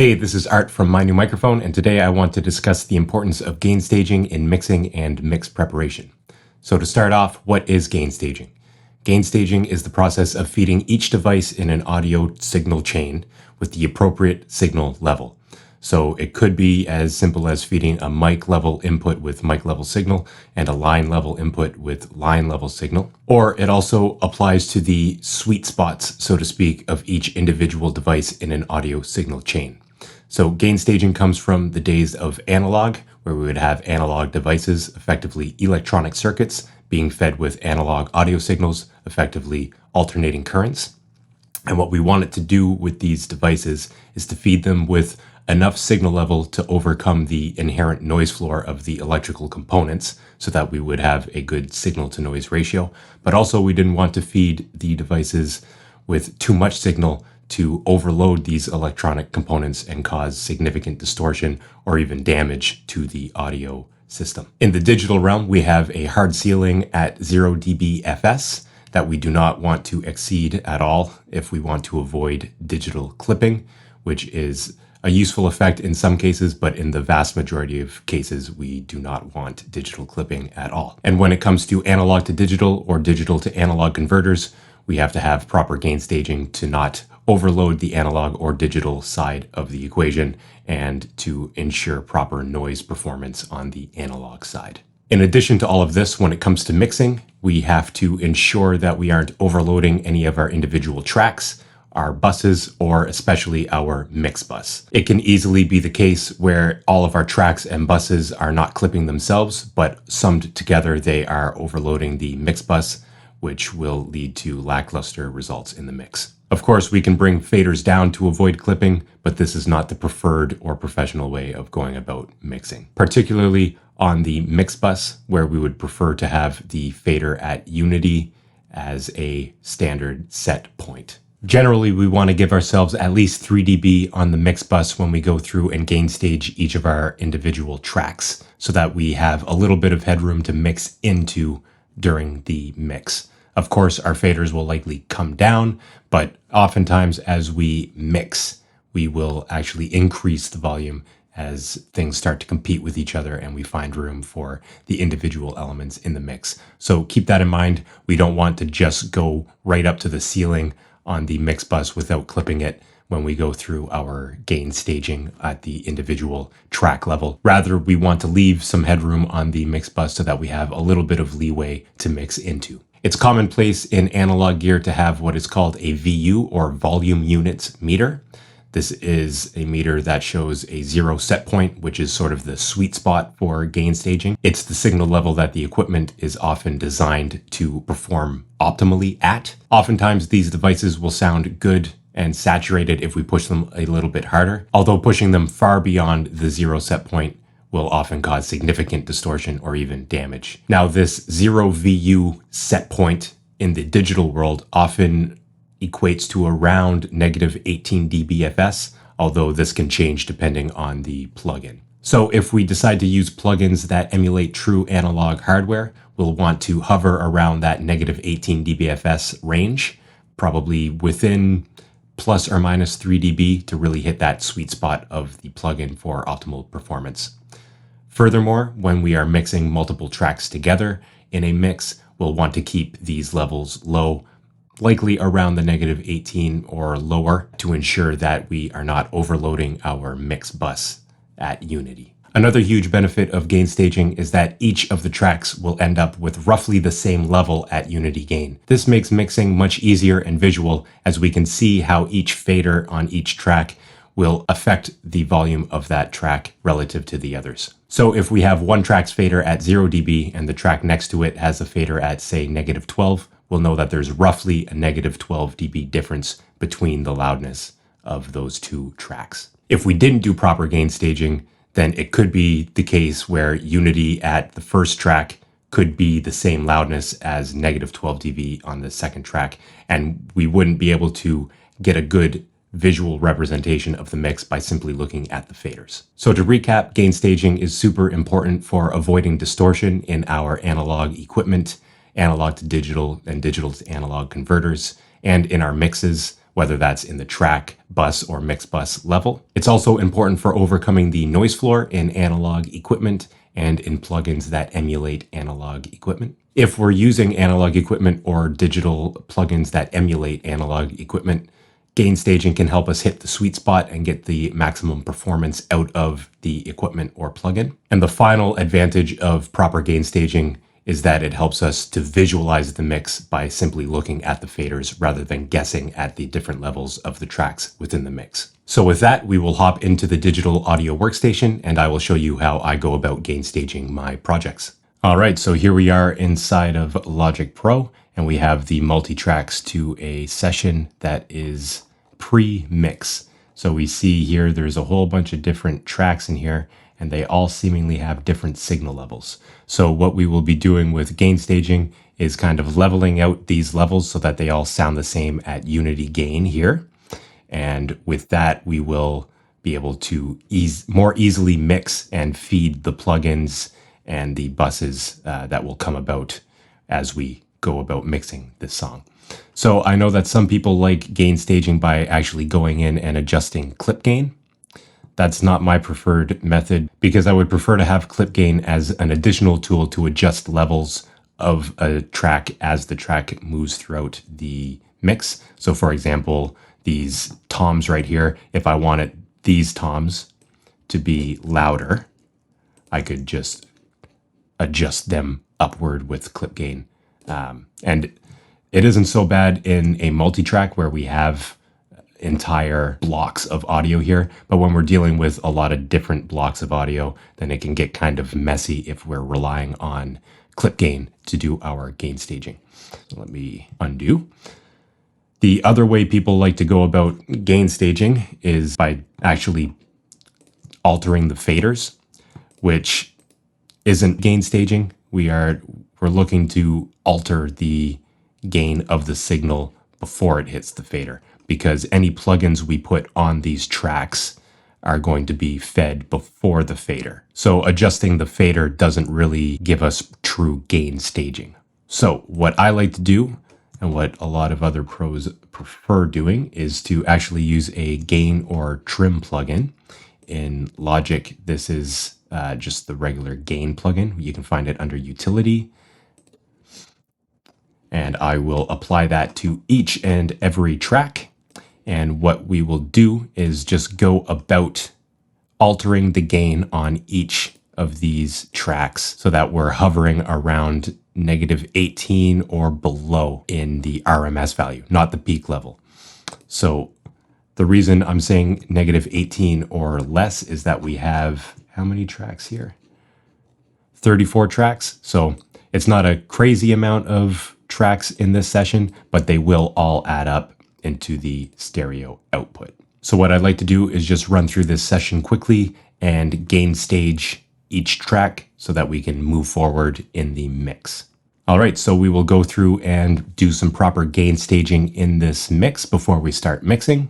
Hey, this is Art from My New Microphone, and today I want to discuss the importance of gain staging in mixing and mix preparation. So to start off, what is gain staging? Gain staging is the process of feeding each device in an audio signal chain with the appropriate signal level. So it could be as simple as feeding a mic level input with mic level signal and a line level input with line level signal. Or it also applies to the sweet spots, so to speak, of each individual device in an audio signal chain. So gain staging comes from the days of analog, where we would have analog devices, effectively electronic circuits, being fed with analog audio signals, effectively alternating currents. And what we wanted to do with these devices is to feed them with enough signal level to overcome the inherent noise floor of the electrical components so that we would have a good signal to noise ratio. But also we didn't want to feed the devices with too much signal to overload these electronic components and cause significant distortion or even damage to the audio system. In the digital realm, we have a hard ceiling at 0 dB FS that we do not want to exceed at all if we want to avoid digital clipping, which is a useful effect in some cases, but in the vast majority of cases, we do not want digital clipping at all. And when it comes to analog to digital or digital to analog converters, we have to have proper gain staging to not overload the analog or digital side of the equation and to ensure proper noise performance on the analog side. In addition to all of this, when it comes to mixing, we have to ensure that we aren't overloading any of our individual tracks, our buses, or especially our mix bus. It can easily be the case where all of our tracks and buses are not clipping themselves, but summed together, they are overloading the mix bus, which will lead to lackluster results in the mix. Of course, we can bring faders down to avoid clipping, but this is not the preferred or professional way of going about mixing, particularly on the mix bus, where we would prefer to have the fader at unity as a standard set point. Generally, we want to give ourselves at least 3 dB on the mix bus when we go through and gain stage each of our individual tracks so that we have a little bit of headroom to mix into during the mix. Of course, our faders will likely come down, but oftentimes as we mix, we will actually increase the volume as things start to compete with each other and we find room for the individual elements in the mix. So keep that in mind. We don't want to just go right up to the ceiling on the mix bus without clipping it when we go through our gain staging at the individual track level. Rather, we want to leave some headroom on the mix bus so that we have a little bit of leeway to mix into. It's commonplace in analog gear to have what is called a VU or volume units meter. This is a meter that shows a 0 set point, which is sort of the sweet spot for gain staging. It's the signal level that the equipment is often designed to perform optimally at. Oftentimes, these devices will sound good and saturated if we push them a little bit harder, although pushing them far beyond the 0 set point will often cause significant distortion or even damage. Now, this 0 VU set point in the digital world often equates to around negative 18 dBFS, although this can change depending on the plugin. So if we decide to use plugins that emulate true analog hardware, we'll want to hover around that negative 18 dBFS range, probably within plus or minus 3 dB to really hit that sweet spot of the plugin for optimal performance. Furthermore, when we are mixing multiple tracks together in a mix, we'll want to keep these levels low, likely around the negative 18 or lower, to ensure that we are not overloading our mix bus at unity. Another huge benefit of gain staging is that each of the tracks will end up with roughly the same level at unity gain. This makes mixing much easier and visual, as we can see how each fader on each track will affect the volume of that track relative to the others. So if we have one track's fader at 0 dB and the track next to it has a fader at, say, negative 12, we'll know that there's roughly a negative 12 dB difference between the loudness of those two tracks. If we didn't do proper gain staging, then it could be the case where unity at the first track could be the same loudness as negative 12 dB on the second track, and we wouldn't be able to get a good visual representation of the mix by simply looking at the faders. So to recap, gain staging is super important for avoiding distortion in our analog equipment, analog to digital and digital to analog converters, and in our mixes whether that's in the track, bus, or mix bus level. It's also important for overcoming the noise floor in analog equipment and in plugins that emulate analog equipment. If we're using analog equipment or digital plugins that emulate analog equipment, gain staging can help us hit the sweet spot and get the maximum performance out of the equipment or plugin. And the final advantage of proper gain staging is that it helps us to visualize the mix by simply looking at the faders rather than guessing at the different levels of the tracks within the mix. So with that, we will hop into the digital audio workstation and I will show you how I go about gain staging my projects. All right, so here we are inside of Logic Pro and we have the multi-tracks to a session that is pre-mix. So we see here there's a whole bunch of different tracks in here and they all seemingly have different signal levels. So what we will be doing with gain staging is kind of leveling out these levels so that they all sound the same at unity gain here. And with that, we will be able to more easily mix and feed the plugins and the buses that will come about as we go about mixing this song. So I know that some people like gain staging by actually going in and adjusting clip gain. That's not my preferred method because I would prefer to have clip gain as an additional tool to adjust levels of a track as the track moves throughout the mix. So for example, these toms right here, if I wanted these toms to be louder, I could just adjust them upward with clip gain. And it isn't so bad in a multi-track where we have entire blocks of audio here, but when we're dealing with a lot of different blocks of audio, then it can get kind of messy if we're relying on clip gain to do our gain staging. So let me undo. The other way people like to go about gain staging is by actually altering the faders, which isn't gain staging. We're looking to alter the gain of the signal before it hits the fader, because any plugins we put on these tracks are going to be fed before the fader. So adjusting the fader doesn't really give us true gain staging. So what I like to do, and what a lot of other pros prefer doing, is to actually use a gain or trim plugin. In Logic, this is just the regular gain plugin. You can find it under Utility. And I will apply that to each and every track. And what we will do is just go about altering the gain on each of these tracks so that we're hovering around -18 or below in the RMS value, not the peak level. So the reason I'm saying -18 or less is that we have, how many tracks here? 34 tracks. So it's not a crazy amount of tracks in this session, but they will all add up into the stereo output. So what I'd like to do is just run through this session quickly and gain stage each track so that we can move forward in the mix. All right, so we will go through and do some proper gain staging in this mix before we start mixing.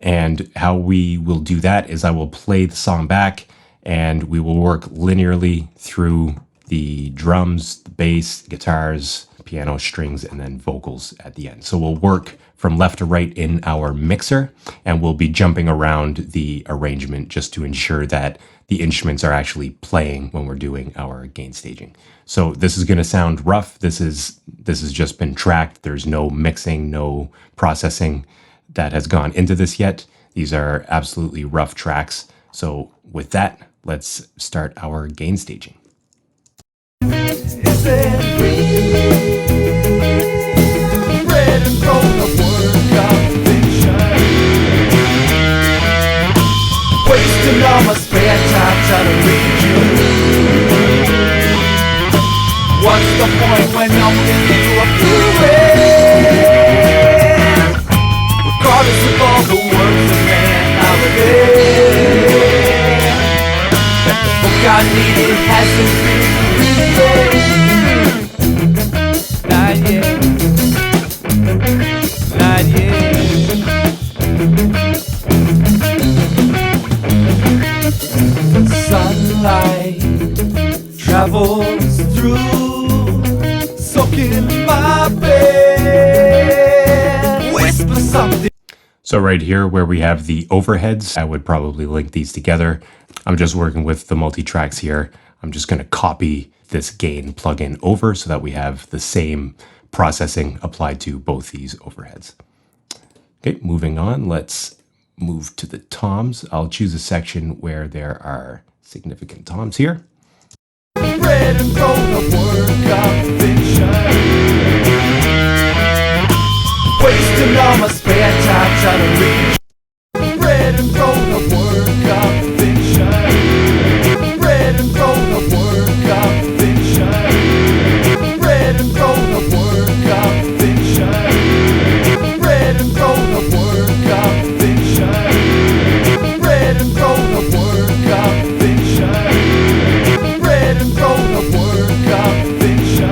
And how we will do that is I will play the song back and we will work linearly through the drums, the bass, guitars, piano, strings, and then vocals at the end. So we'll work from left to right in our mixer, and we'll be jumping around the arrangement just to ensure that the instruments are actually playing when we're doing our gain staging. So this is going to sound rough. This has just been tracked. There's no mixing, no processing that has gone into this yet. These are absolutely rough tracks. So with that, let's start our gain staging. Is it real? Bread and roll, a work of fiction. Wasting all my spare time trying to read you. What's the point when I'm giving you a fluid? Regardless of all the words of man, I'll live. The book I needed hasn't been read. Not yet. Not yet. Sunlight travels through, soaking my bed. Whisper something. So right here where we have the overheads, I would probably link these together. I'm just working with the multi-tracks here. I'm just going to copy this gain plugin over so that we have the same processing applied to both these overheads. Okay, moving on, let's move to the toms. I'll choose a section where there are significant toms here. Read and wrote a work of fiction, wasting all my spare time trying to read. Read and wrote a work of fiction, read and wrote a work of fiction, read and wrote a work of fiction, read and wrote a work of fiction, read and wrote a work of fiction, read and wrote a work of fiction,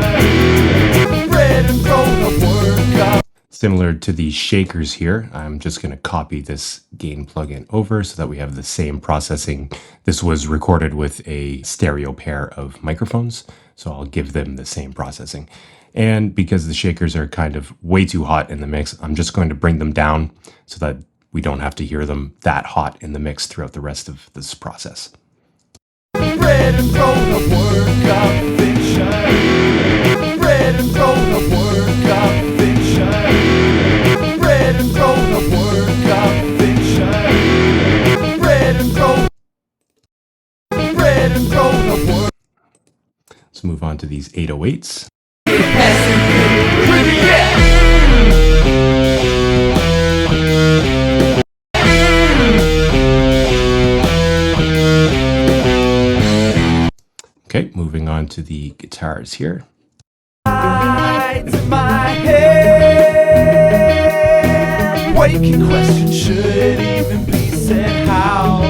read and wrote a work of. Similar to the shakers here, I'm just going to copy this gain plugin over so that we have the same processing. This was recorded with a stereo pair of microphones, so I'll give them the same processing. And because the shakers are kind of way too hot in the mix, I'm just going to bring them down so that we don't have to hear them that hot in the mix throughout the rest of this process. Read and wrote a work of fiction, read and wrote a work of fiction, read and wrote a work of fiction, read and wrote a work. Let's move on to these 808s. Okay, moving on to the guitars here. In my head, waking question should even be said how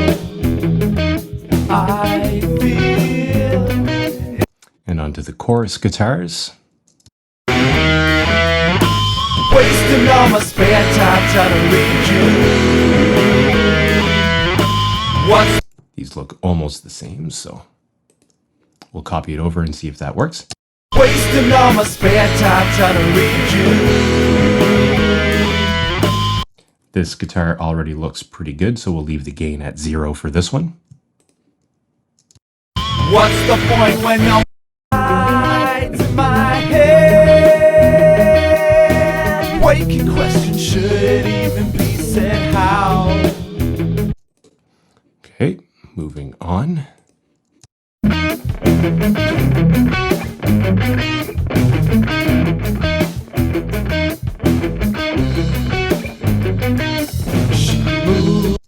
I feel. And onto the chorus guitars. Wasting all my spare time trying to read you. What's These look almost the same, so we'll copy it over and see if that works. wasting all my spare time trying to read you. This guitar already looks pretty good, so we'll leave the gain at 0 for this one. What's the point when no hides in my head? Waking question should even be said how. Okay, moving on. She moved.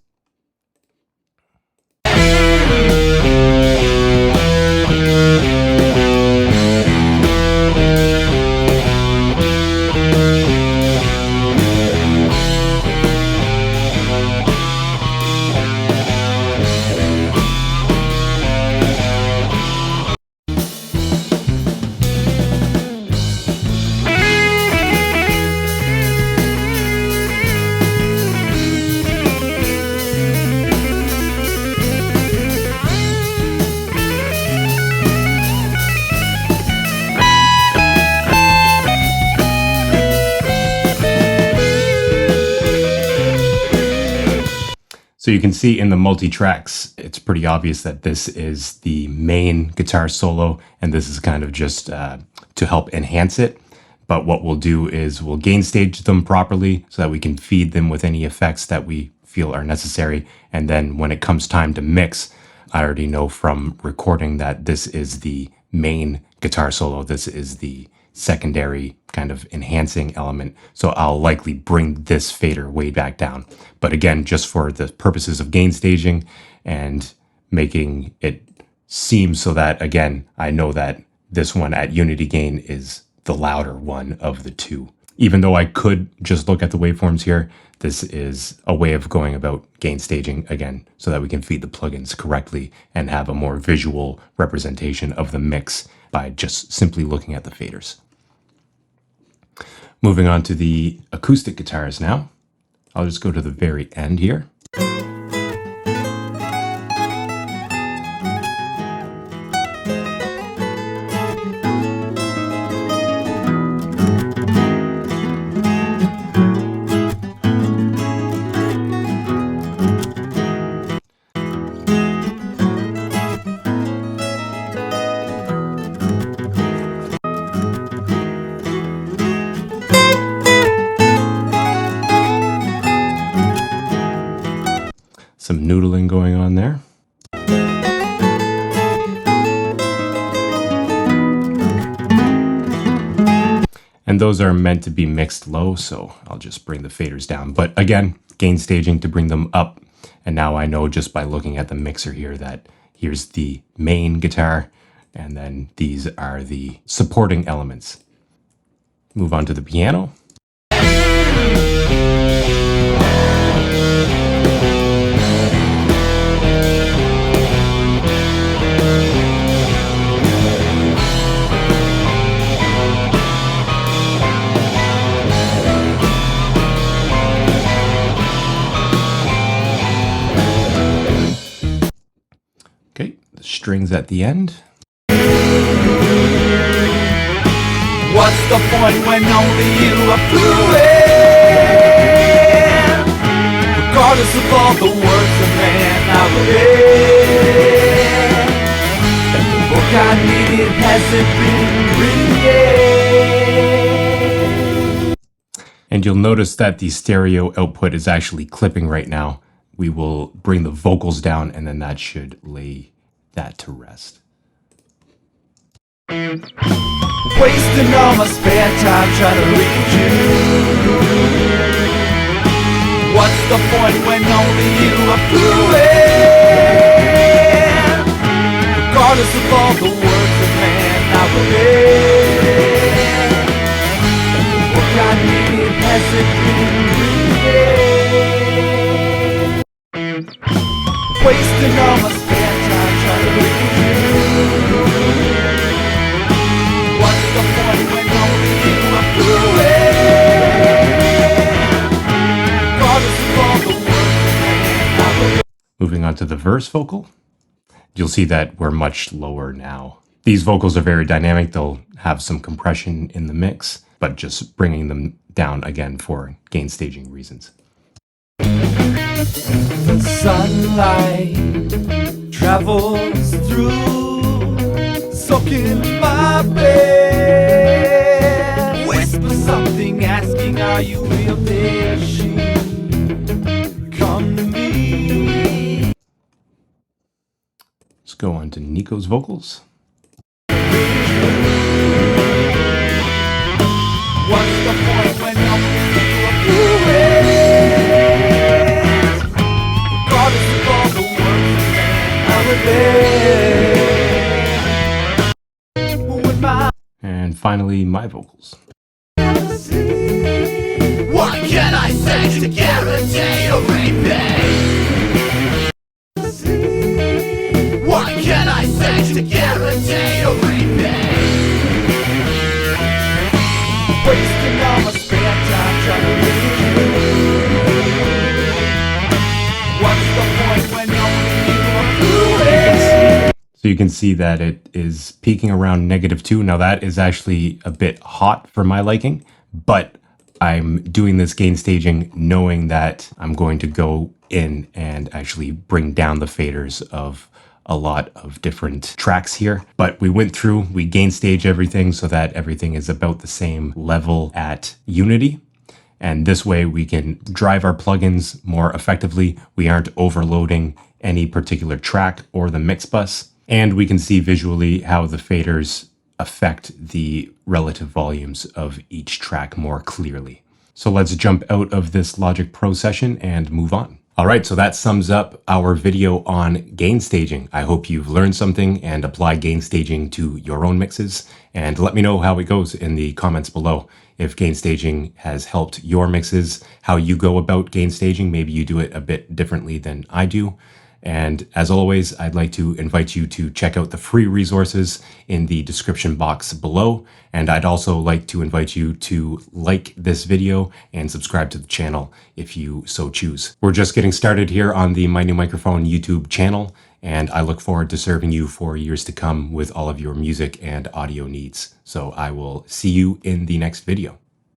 So you can see in the multi-tracks, it's pretty obvious that this is the main guitar solo, and this is kind of just to help enhance it. But what we'll do is we'll gain stage them properly so that we can feed them with any effects that we feel are necessary. And then when it comes time to mix, I already know from recording that this is the main guitar solo. This is the secondary kind of enhancing element. So I'll likely bring this fader way back down. But again, just for the purposes of gain staging and making it seem so that, again, I know that this one at unity gain is the louder one of the two. Even though I could just look at the waveforms here, this is a way of going about gain staging again, so that we can feed the plugins correctly and have a more visual representation of the mix by just simply looking at the faders. Moving on to the acoustic guitars now. I'll just go to the very end here. noodling going on there. And those are meant to be mixed low, so I'll just bring the faders down. But again, gain staging to bring them up. And now I know just by looking at the mixer here that here's the main guitar, and then these are the supporting elements. Move on to the piano. Okay, the strings at the end. What's the point when only you are fluent? Regardless of all the words a man out there, the book I needed hasn't been written yet. And you'll notice that the stereo output is actually clipping right now. We will bring the vocals down, and then that should lay that to rest. Wasting all my spare time trying to read you. What's the point when only you are fluent? Regardless of all the words of man out there, the book I needed hasn't been written yet. Wasting all my spare time trying to read you. What's the point when only you are fluent? Regardless of all the words of man. Moving on to the verse vocal. You'll see that we're much lower now. These vocals are very dynamic. They'll have some compression in the mix, but just bringing them down again for gain staging reasons. The sunlight travels through, soaking my bed. Whisper something asking, are you real there? She come to me. Let's go on to Nico's vocals. What's the point when only you are fluent? Regardless of all the words of man out there. With my And finally, my vocals. what can I say to guarantee a repeat? What can I say to guarantee a repeat? Wasting all my spare time trying to read you. What's the point when only you are fluent? So you can see that it is peaking around -2. Now that is actually a bit hot for my liking, but I'm doing this gain staging knowing that I'm going to go in and actually bring down the faders of a lot of different tracks here. But we went through, we gain stage everything so that everything is about the same level at unity. And this way we can drive our plugins more effectively. We aren't overloading any particular track or the mix bus. And we can see visually how the faders affect the relative volumes of each track more clearly. So let's jump out of this Logic Pro session and move on. All right, so that sums up our video on gain staging. I hope you've learned something and apply gain staging to your own mixes. And let me know how it goes in the comments below. If gain staging has helped your mixes, how you go about gain staging, maybe you do it a bit differently than I do. And as always, I'd like to invite you to check out the free resources in the description box below. And I'd also like to invite you to like this video and subscribe to the channel if you so choose. We're just getting started here on the My New Microphone YouTube channel, and I look forward to serving you for years to come with all of your music and audio needs. So I will see you in the next video.